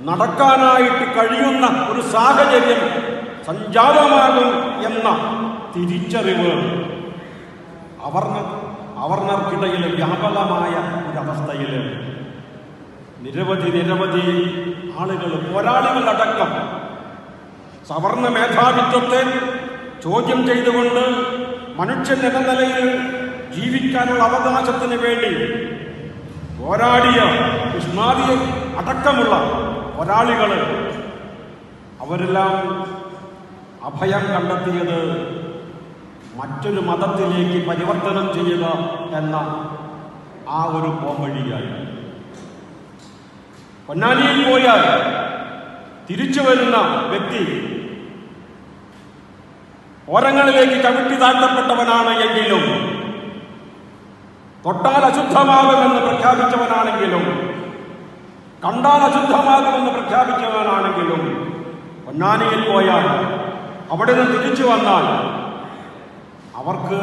നടക്കാനായിട്ട് കഴിയുന്ന ഒരു സാഹചര്യം സംജാതമാകും എന്ന തിരിച്ചറിവ് അവർണർക്കിടയിൽ വ്യാപകമായ ഒരവസ്ഥയിൽ നിരവധി ആളുകൾ, പോരാളികളടക്കം സവർണ മേധാവിത്വത്തെ ചോദ്യം ചെയ്തുകൊണ്ട് മനുഷ്യൻ എന്ന നിലയിൽ ജീവിക്കാനുള്ള അവകാശത്തിന് വേണ്ടി പോരാടിയ ഉസ്മാനിയ അടക്കമുള്ള പോരാളികൾ അവരെല്ലാം അഭയം കണ്ടെത്തിയത് മറ്റൊരു മതത്തിലേക്ക് പരിവർത്തനം ചെയ്യുക എന്ന ആ ഒരു പോംവഴിയായി. പൊന്നാനിയിൽ പോയാൽ തിരിച്ചു വരുന്ന വ്യക്തി ഓരങ്ങളിലേക്ക് ചവിട്ടി താഴ്ത്തപ്പെട്ടവനാണ് എങ്കിലും, തൊട്ടാൽ അശുദ്ധമാകുമെന്ന് പ്രഖ്യാപിച്ചവനാണെങ്കിലും, കണ്ടാൽ അശുദ്ധമാകുമെന്ന് പ്രഖ്യാപിച്ചവനാണെങ്കിലും, പൊന്നാനിയിൽ പോയാൽ അവിടെ നിന്ന് തിരിച്ചു വന്നാൽ അവർക്ക്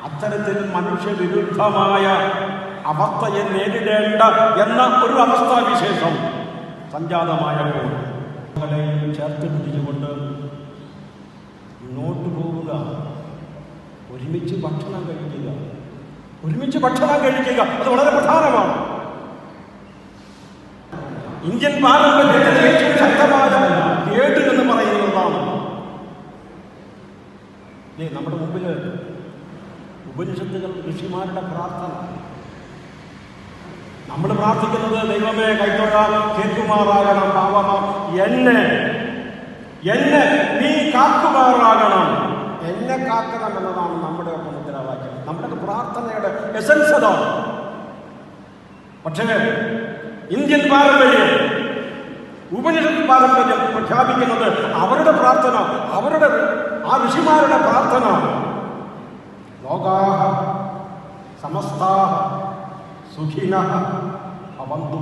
അത്തരത്തിൽ മനുഷ്യവിരുദ്ധമായ അവസ്ഥയെ നേരിടേണ്ട എന്ന ഒരു അവസ്ഥാവിശേഷം സംജാതമായപ്പോൾ ചേർത്ത് പിടിച്ചുകൊണ്ട് മുന്നോട്ട് പോവുക, ഒരുമിച്ച് ഭക്ഷണം കഴിക്കുക, അത് വളരെ പ്രധാനമാണ്. ഇന്ത്യൻ പാരമ്പര്യത്തിലെ ഏറ്റവും ശക്തമായ കേട് എന്ന് പറയുന്നതാണ്. നമ്മുടെ മുമ്പിൽ ഉപനിഷത്തുകൾ, ഋഷിമാരുടെ പ്രാർത്ഥന. നമ്മൾ പ്രാർത്ഥിക്കുന്നത് ദൈവമേ കൈത്തൊഴാൻ കേൾക്കുമാറാകണം, പാവമ എന്നെ നീ കാക്കുമാറാകണം, എന്നെ കാക്കണം എന്നതാണ് നമ്മുടെ ഒക്കെ മുദ്രാവാക്യം. നമ്മുടെ പ്രാർത്ഥനയുടെ എസൻസ് അതാണ്. പക്ഷേ ഇന്ത്യൻ പാരമ്പര്യം, ഉപനിഷത്ത് പാരമ്പര്യം പ്രഖ്യാപിക്കുന്നത് അവരുടെ പ്രാർത്ഥന, അവരുടെ ആ ഋഷിമാരുടെ പ്രാർത്ഥന ലോകാഃ സമസ്താഃ സുഖിനഃ ഭവന്തു